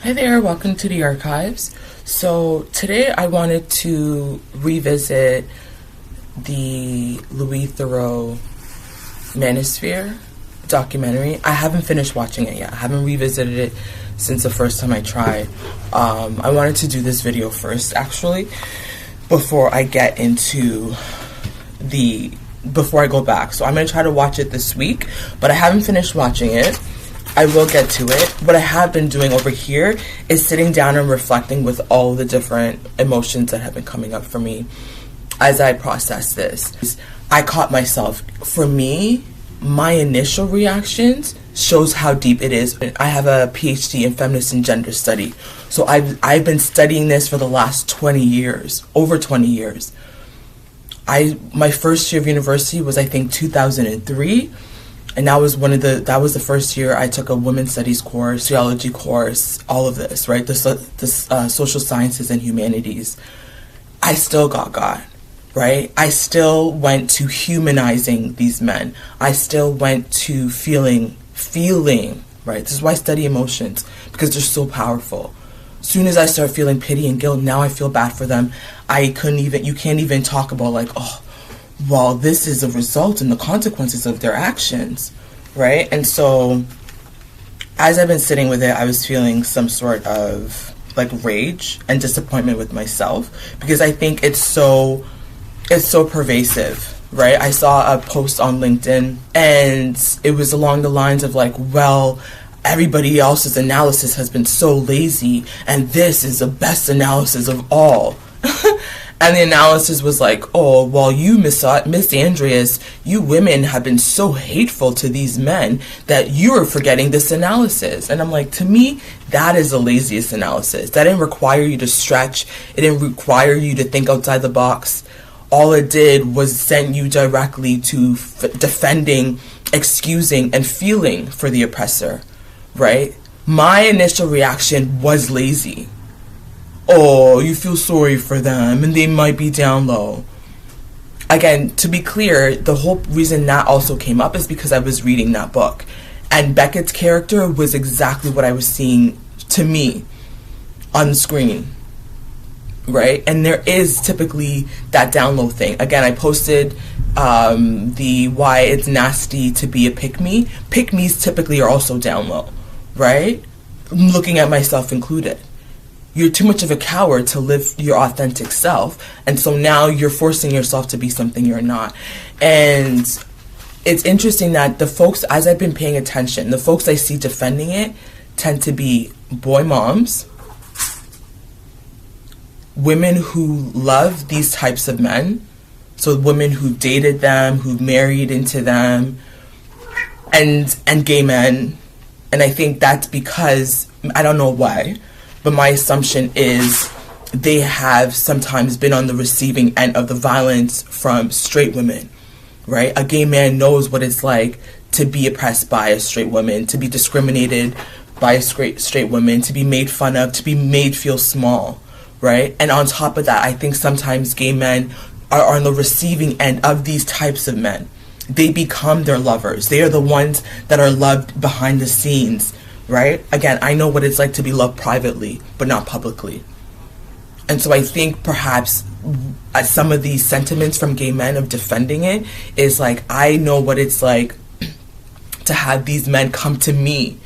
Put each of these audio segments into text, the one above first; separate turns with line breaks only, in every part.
Hi there, welcome to the archives. So today I wanted to revisit the Louis Theroux Manosphere documentary. I haven't finished watching it yet. I haven't revisited it since the first time I tried. I wanted to do this video first, actually, before I get into before I go back. So I'm going to try to watch it this week, but I haven't finished watching it. I will get to it. What I have been doing over here is sitting down and reflecting with all the different emotions that have been coming up for me as I process this. I caught myself. For me, my initial reactions shows how deep it is. I have a PhD in feminist and gender study. So I've been studying this for the last 20 years, over 20 years. My first year of university was, I think, 2003. And that was the first year I took a women's studies course, theology course, all of this, right? The social sciences and humanities. I still got God, right? I still went to humanizing these men. I still went to feeling, right? This is why I study emotions, because they're so powerful. As soon as I start feeling pity and guilt, now I feel bad for them. You can't even talk about like, oh, well, this is a result and the consequences of their actions, right? And so as I've been sitting with it, I was feeling some sort of like rage and disappointment with myself, because I think it's so pervasive, right? I saw a post on LinkedIn and it was along the lines of like, well, everybody else's analysis has been so lazy and this is the best analysis of all. And the analysis was like, oh, well, you, Miss Andreas, you women have been so hateful to these men that you're forgetting this analysis. And I'm like, to me, that is the laziest analysis. That didn't require you to stretch. It didn't require you to think outside the box. All it did was send you directly to defending, excusing, and feeling for the oppressor, right? My initial reaction was lazy. Oh, you feel sorry for them and they might be down low. Again, to be clear, the whole reason that also came up is because I was reading that book. And Beckett's character was exactly what I was seeing to me on the screen, right? And there is typically that down low thing. Again, I posted the why it's nasty to be a pick-me. Pick-me's typically are also down low, right? I'm looking at myself included. You're too much of a coward to live your authentic self. And so now you're forcing yourself to be something you're not. And it's interesting that the folks, as I've been paying attention, the folks I see defending it tend to be boy moms, women who love these types of men. So women who dated them, who married into them, and gay men. And I think that's because, I don't know why, but my assumption is they have sometimes been on the receiving end of the violence from straight women, right? A gay man knows what it's like to be oppressed by a straight woman, to be discriminated by a straight woman, to be made fun of, to be made feel small, right? And on top of that, I think sometimes gay men are on the receiving end of these types of men. They become their lovers. They are the ones that are loved behind the scenes, right? Again, I know what it's like to be loved privately, but not publicly. And so I think perhaps some of these sentiments from gay men of defending it is like, I know what it's like to have these men come to me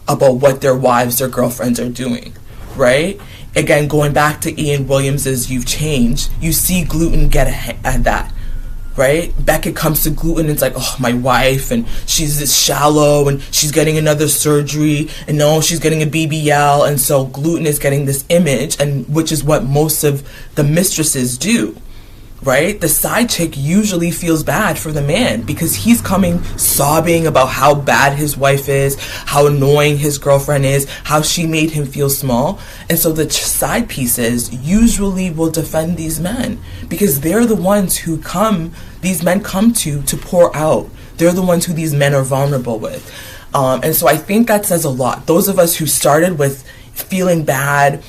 about what their wives, their girlfriends are doing, right? Again, going back to Ian Williams's You've Changed, you see gluten get at that. Right? Beckett comes to gluten and it's like, oh, my wife, and she's this shallow, and she's getting another surgery, and no, she's getting a BBL, and so gluten is getting this image, and which is what most of the mistresses do, right? The side chick usually feels bad for the man because he's coming sobbing about how bad his wife is, how annoying his girlfriend is, how she made him feel small. And so the side pieces usually will defend these men because they're the ones who these men come to pour out. They're the ones who these men are vulnerable with. And so I think that says a lot. Those of us who started with feeling bad,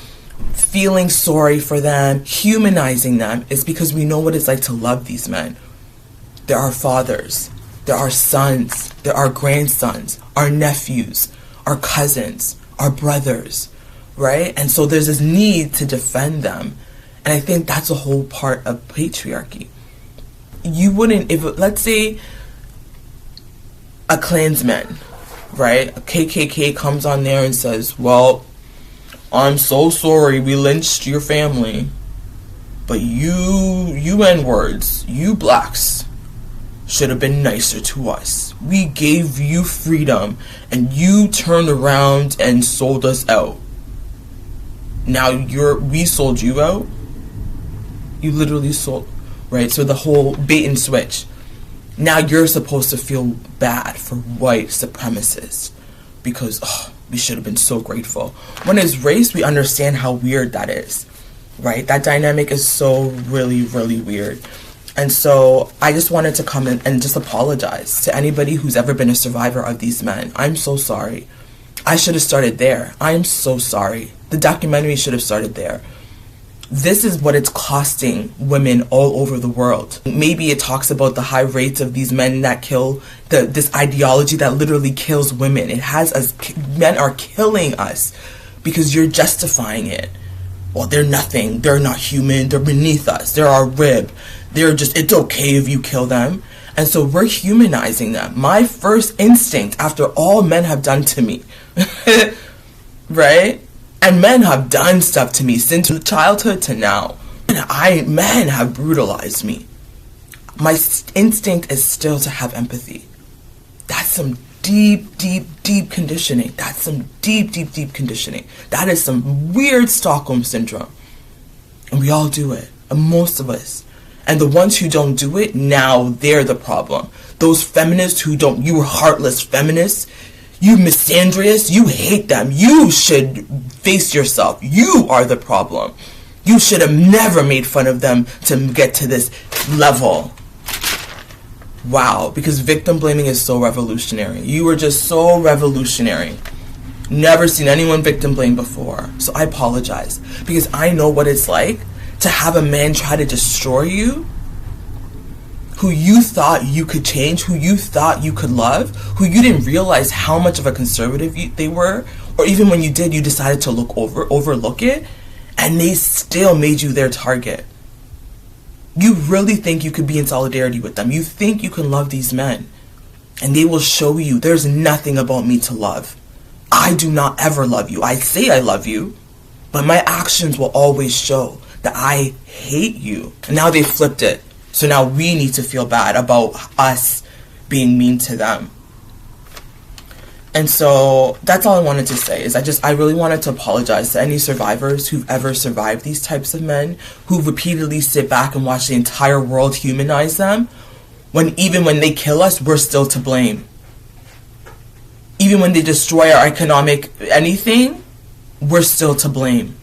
feeling sorry for them, humanizing them, is because we know what it's like to love these men. They're our fathers, they're our sons, they're our grandsons, our nephews, our cousins, our brothers, right? And so there's this need to defend them. And I think that's a whole part of patriarchy. You wouldn't, if, let's say, a Klansman, right? A KKK comes on there and says, well, I'm so sorry we lynched your family, but you N-words, you blacks, should have been nicer to us. We gave you freedom, and you turned around and sold us out. Now we sold you out? You literally sold, right? So the whole bait and switch. Now you're supposed to feel bad for white supremacists because we should have been so grateful. When it's race, we understand how weird that is, right? That dynamic is so really, really weird. And so I just wanted to come in and just apologize to anybody who's ever been a survivor of these men. I'm so sorry. I should have started there. I'm so sorry. The documentary should have started there. This is what it's costing women all over the world. Maybe it talks about the high rates of these men that kill, this ideology that literally kills women. It has us, men are killing us because you're justifying it. Well, they're nothing. They're not human. They're beneath us. They're our rib. It's okay if you kill them. And so we're humanizing them. My first instinct, after all men have done to me, right? And men have done stuff to me since childhood to now. Men have brutalized me. My instinct is still to have empathy. That's some deep, deep, deep conditioning. That's some deep, deep, deep conditioning. That is some weird Stockholm syndrome. And we all do it. And most of us. And the ones who don't do it, now they're the problem. Those feminists who don't, you heartless feminists, you misandrists, you hate them. You should face yourself. You are the problem. You should have never made fun of them to get to this level. Wow, because victim blaming is so revolutionary. You were just so revolutionary. Never seen anyone victim blame before. So I apologize. Because I know what it's like to have a man try to destroy you, who you thought you could change, who you thought you could love, who you didn't realize how much of a conservative they were, or even when you did, you decided to overlook it, and they still made you their target. You really think you could be in solidarity with them. You think you can love these men, and they will show you there's nothing about me to love. I do not ever love you. I say I love you, but my actions will always show that I hate you. And now they flipped it. So now we need to feel bad about us being mean to them. And so that's all I wanted to say is I really wanted to apologize to any survivors who've ever survived these types of men, who repeatedly sit back and watch the entire world humanize them, when even when they kill us, we're still to blame. Even when they destroy our economic anything, we're still to blame.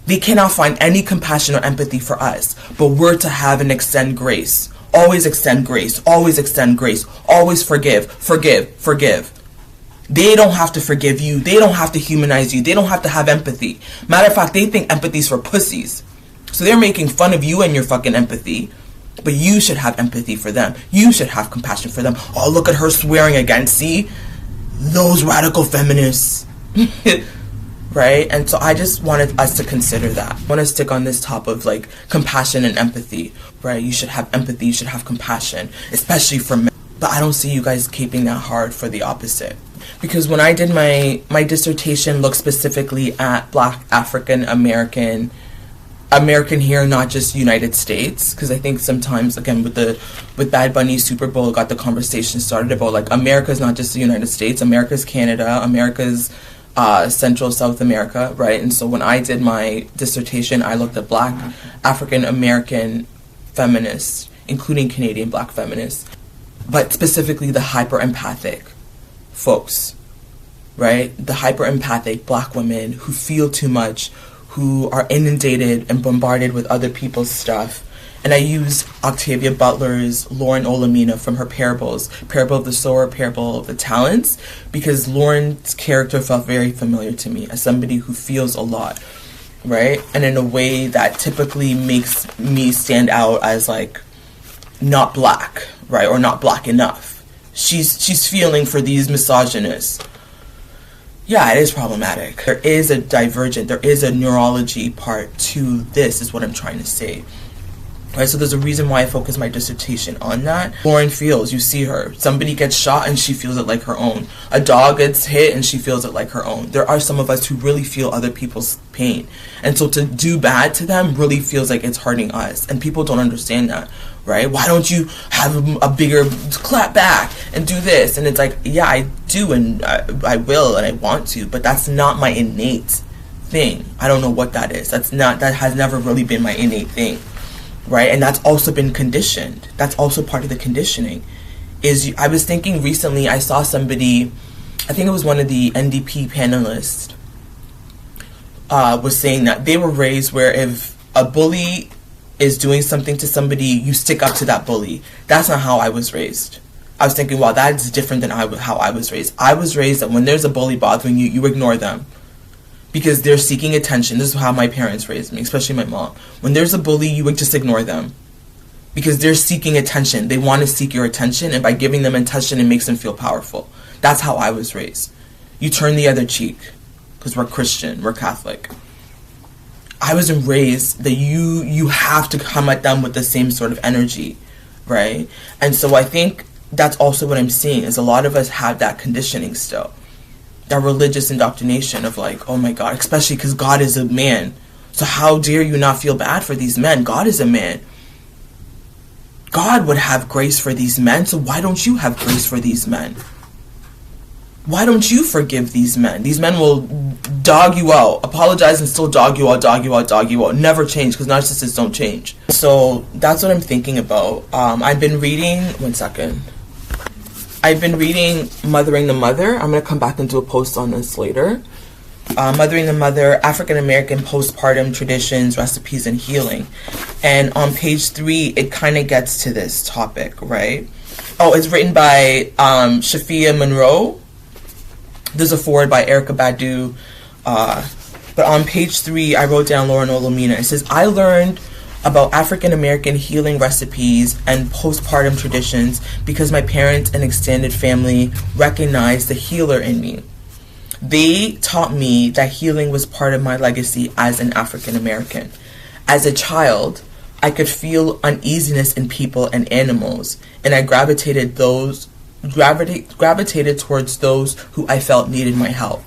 They cannot find any compassion or empathy for us, but we're to have and extend grace. Always extend grace. Always extend grace. Always forgive. Forgive. Forgive. They don't have to forgive you. They don't have to humanize you. They don't have to have empathy. Matter of fact, they think empathy's for pussies. So they're making fun of you and your fucking empathy, but you should have empathy for them. You should have compassion for them. Oh, look at her swearing again. See? Those radical feminists. Right? And so I just wanted us to consider that. I want to stick on this top of like compassion and empathy, right? You should have empathy, you should have compassion, especially for men. But I don't see you guys keeping that hard for the opposite. Because when I did my dissertation looked specifically at Black African American here, not just United States, because I think sometimes, again, with Bad Bunny's Super Bowl, got the conversation started about like America's not just the United States, America's Canada, America's Central South America, right? And so when I did my dissertation, I looked at Black African American feminists, including Canadian Black feminists, but specifically the hyper-empathic folks, right? The hyper-empathic Black women who feel too much, who are inundated and bombarded with other people's stuff. And I used Octavia Butler's Lauren Olamina from her parables, Parable of the Sower, Parable of the Talents, because Lauren's character felt very familiar to me as somebody who feels a lot, right? And in a way that typically makes me stand out as like not Black, right? Or not Black enough. She's feeling for these misogynists. Yeah, it is problematic. There is a divergent, there is a neurology part to this, is what I'm trying to say. Right, so there's a reason why I focus my dissertation on that. Lauren feels, you see her. Somebody gets shot and she feels it like her own. A dog gets hit and she feels it like her own. There are some of us who really feel other people's pain. And so to do bad to them really feels like it's hurting us. And people don't understand that, right? Why don't you have a bigger clap back and do this? And it's like, yeah, I do, and I will, and I want to, but that's not my innate thing. I don't know what that is. That has never really been my innate thing. Right, and that's also been conditioned. That's also part of the conditioning. I was thinking recently, I saw somebody, I think it was one of the NDP panelists, was saying that they were raised where if a bully is doing something to somebody, you stick up to that bully. That's not how I was raised. I was thinking, wow, that's different than how I was raised. I was raised that when there's a bully bothering you, you ignore them. Because they're seeking attention. This is how my parents raised me, especially my mom. When there's a bully, you would just ignore them. Because they're seeking attention. They want to seek your attention, and by giving them attention, it makes them feel powerful. That's how I was raised. You turn the other cheek. Because we're Christian, we're Catholic. I wasn't raised that you have to come at them with the same sort of energy, right? And so I think that's also what I'm seeing, is a lot of us have that conditioning still. That religious indoctrination of like, oh my God, especially because God is a man. So how dare you not feel bad for these men? God is a man. God would have grace for these men, so why don't you have grace for these men? Why don't you forgive these men? These men will dog you out, apologize and still dog you out, never change, because narcissists don't change. So that's what I'm thinking about. I've been reading, I've been reading Mothering the Mother. I'm going to come back and do a post on this later. Mothering the Mother, African American Postpartum Traditions, Recipes, and Healing. And on page 3, it kind of gets to this topic, right? Oh, it's written by Shafia Monroe. There's a foreword by Erica Badu. But on page 3, I wrote down Lauren Olomina. It says, I learned about African American healing recipes and postpartum traditions because my parents and extended family recognized the healer in me. They taught me that healing was part of my legacy as an African American. As a child, I could feel uneasiness in people and animals, and I gravitated towards those who I felt needed my help.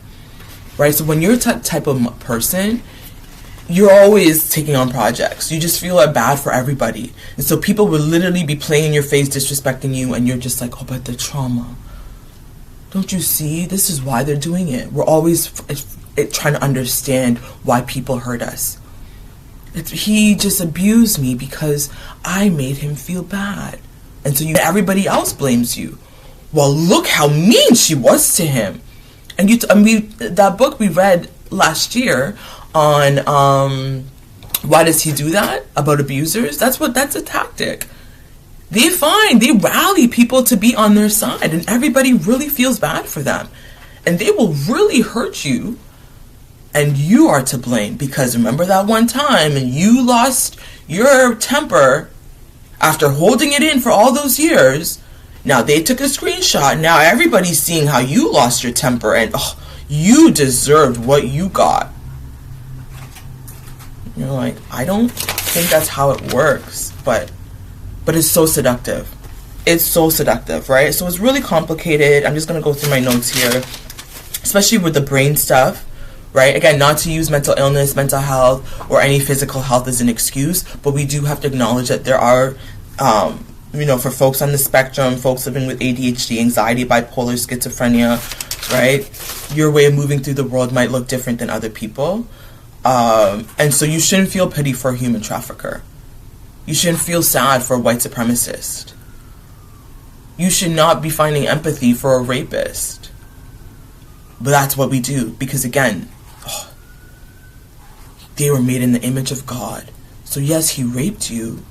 Right? So when you're a type of person, you're always taking on projects. You just feel bad for everybody. And so people will literally be playing in your face, disrespecting you, and you're just like, oh, but the trauma. Don't you see? This is why they're doing it. We're always trying to understand why people hurt us. He just abused me because I made him feel bad. And so everybody else blames you. Well, look how mean she was to him. And that book we read last year on why does he do that, about abusers, that's a tactic. They rally people to be on their side, and everybody really feels bad for them, and they will really hurt you, and you are to blame, because remember that one time and you lost your temper after holding it in for all those years. Now they took a screenshot, and now everybody's seeing how you lost your temper, and you deserved what you got. You're like, I don't think that's how it works, but it's so seductive. It's so seductive, right? So it's really complicated. I'm just going to go through my notes here, especially with the brain stuff, right? Again, not to use mental illness, mental health, or any physical health as an excuse, but we do have to acknowledge that there are, for folks on the spectrum, folks living with ADHD, anxiety, bipolar, schizophrenia, right? Your way of moving through the world might look different than other people. And so you shouldn't feel pity for a human trafficker. You shouldn't feel sad for a white supremacist. You should not be finding empathy for a rapist. But that's what we do, because again, they were made in the image of God. So yes, he raped you,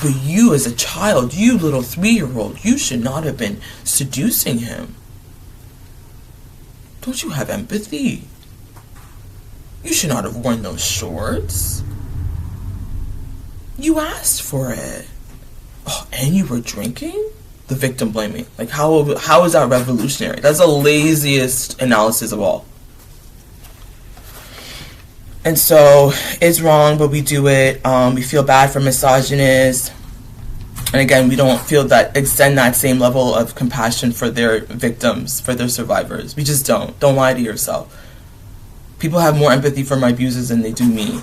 but you as a child, you little 3-year-old, you should not have been seducing him. Don't you have empathy? You should not have worn those shorts. You asked for it. Oh, and you were drinking? the victim blaming. Like, how is that revolutionary? That's the laziest analysis of all. And so it's wrong, but we do it. We feel bad for misogynists. And again, we don't extend that same level of compassion for their victims, for their survivors. We just don't. Don't lie to yourself. People have more empathy for my abusers than they do me.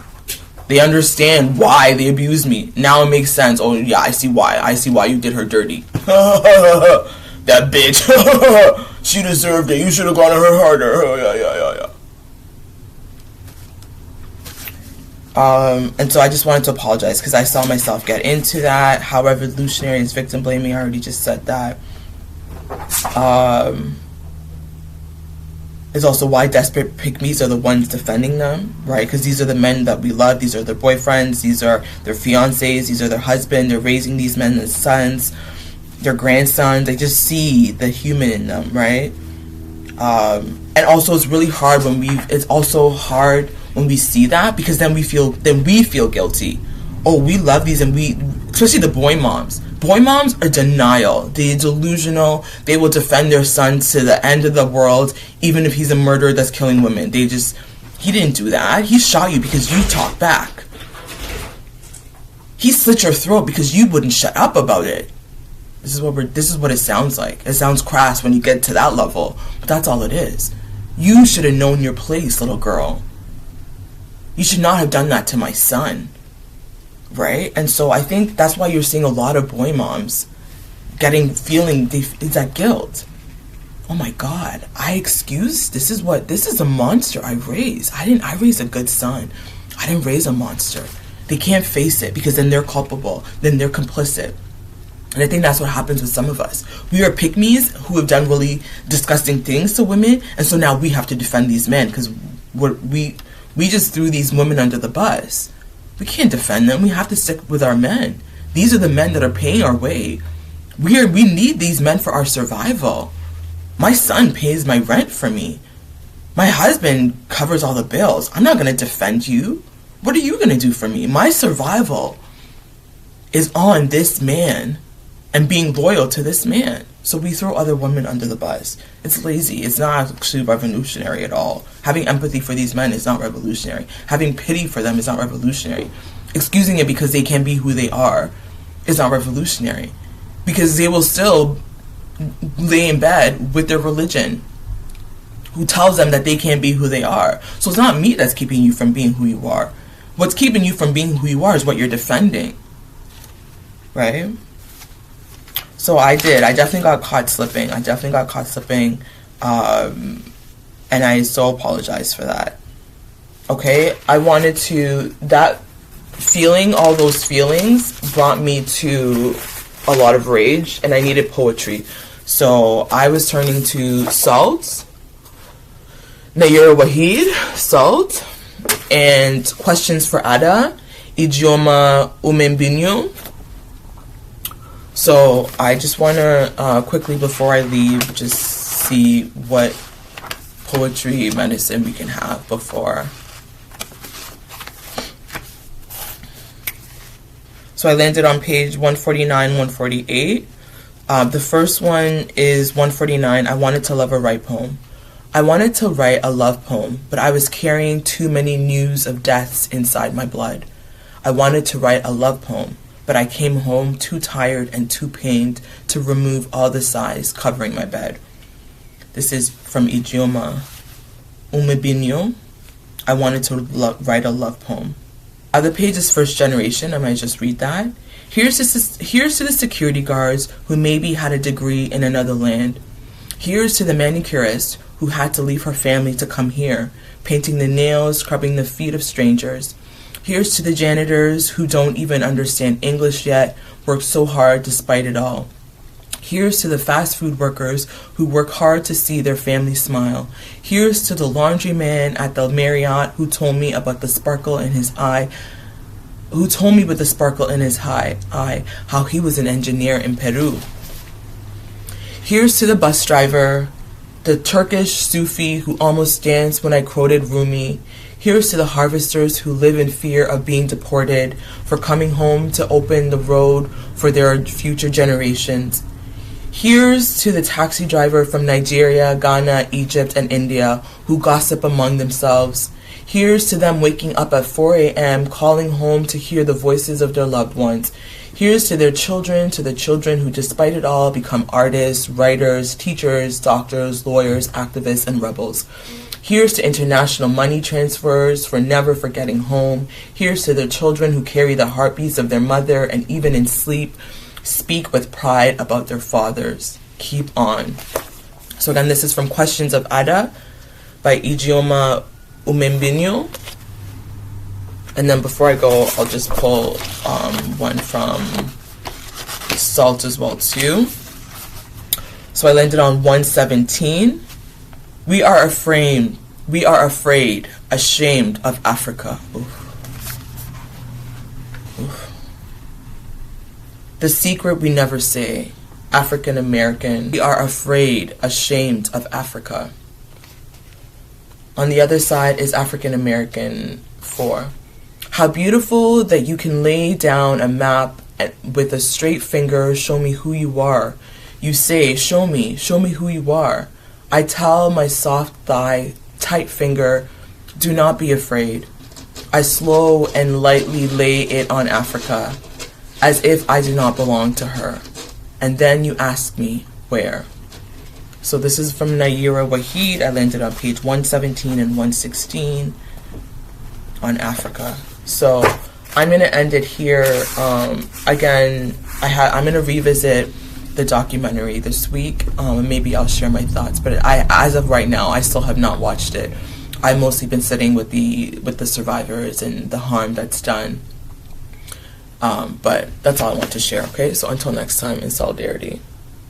They understand why they abused me. Now it makes sense. Oh, yeah, I see why. I see why you did her dirty. That bitch. She deserved it. You should have gone to her harder. Yeah. And so I just wanted to apologize because I saw myself get into that. How revolutionary is victim blaming? I already just said that. It's also why desperate pick-me's are the ones defending them, right? Because these are the men that we love. These are their boyfriends. These are their fiancés. These are their husbands. They're raising these men as sons, their grandsons. They just see the human in them, right? And also it's really hard it's also hard when we see that, because then we feel guilty. Oh, we love these, and especially the boy moms. Boy moms are denial. They're delusional. They will defend their sons to the end of the world, even if he's a murderer that's killing women. He didn't do that. He shot you because you talked back. He slit your throat because you wouldn't shut up about it. This is what it sounds like. It sounds crass when you get to that level, but that's all it is. You should have known your place, little girl. You should not have done that to my son. Right? And so I think that's why you're seeing a lot of boy moms feeling that guilt. Oh my God, this is a monster I raised. I raised a good son. I didn't raise a monster. They can't face it because then they're culpable. Then they're complicit. And I think that's what happens with some of us. We are pick-me's who have done really disgusting things to women, and so now we have to defend these men because we just threw these women under the bus. We can't defend them. We have to stick with our men. These are the men that are paying our way. We need these men for our survival. My son pays my rent for me. My husband covers all the bills. I'm not going to defend you. What are you going to do for me? My survival is on this man and being loyal to this man. So we throw other women under the bus. It's lazy. It's not actually revolutionary at all. Having empathy for these men is not revolutionary. Having pity for them is not revolutionary. Excusing it because they can't be who they are is not revolutionary. Because they will still lay in bed with their religion, who tells them that they can't be who they are. So it's not me that's keeping you from being who you are. What's keeping you from being who you are is what you're defending. Right? So I definitely got caught slipping. And I so apologize for that. Okay? All those feelings brought me to a lot of rage, and I needed poetry. So I was turning to Salt, Nayir Wahid, Salt, and Questions for Ada, Idioma Umembinyo. So I just want to quickly, before I leave, just see what poetry medicine we can have before. So I landed on page 149, 148. The first one is 149. I wanted to love a right poem. I wanted to write a love poem, but I was carrying too many news of deaths inside my blood. I wanted to write a love poem, but I came home too tired and too pained to remove all the sighs covering my bed. This is from Idioma Umebinyo. I wanted to write a love poem. The page is first generation. I might just read that. Here's to the security guards who maybe had a degree in another land. Here's to the manicurist who had to leave her family to come here, painting the nails, scrubbing the feet of strangers. Here's to the janitors who don't even understand English yet, work so hard despite it all. Here's to the fast food workers who work hard to see their family smile. Here's to the laundryman at the Marriott who told me about the sparkle in his eye, how he was an engineer in Peru. Here's to the bus driver, the Turkish Sufi who almost danced when I quoted Rumi. Here's to the harvesters who live in fear of being deported, for coming home to open the road for their future generations. Here's to the taxi driver from Nigeria, Ghana, Egypt, and India who gossip among themselves. Here's to them waking up at 4 a.m., calling home to hear the voices of their loved ones. Here's to their children, to the children who, despite it all, become artists, writers, teachers, doctors, lawyers, activists, and rebels. Here's to international money transfers for never forgetting home. Here's to their children who carry the heartbeats of their mother and even in sleep speak with pride about their fathers. Keep on. So again, this is from Questions of Ada by Ijeoma Umembinyo. And then before I go, I'll just pull one from Salt as well too. So I landed on 117. We are afraid, ashamed of Africa. Oof. Oof. The secret we never say, African American. We are afraid, ashamed of Africa. On the other side is African American 4. How beautiful that you can lay down a map with a straight finger, show me who you are. You say, show me who you are. I tell my soft thigh, tight finger, do not be afraid. I slow and lightly lay it on Africa, as if I do not belong to her. And then you ask me, where? So this is from Naira Wahid. I landed on page 117 and 116 on Africa. So I'm going to end it here. Again, I'm going to revisit the documentary this week, and maybe I'll share my thoughts. But as of right now, I still have not watched it. I've mostly been sitting with the survivors and the harm that's done. But that's all I want to share. Okay, so until next time, in solidarity.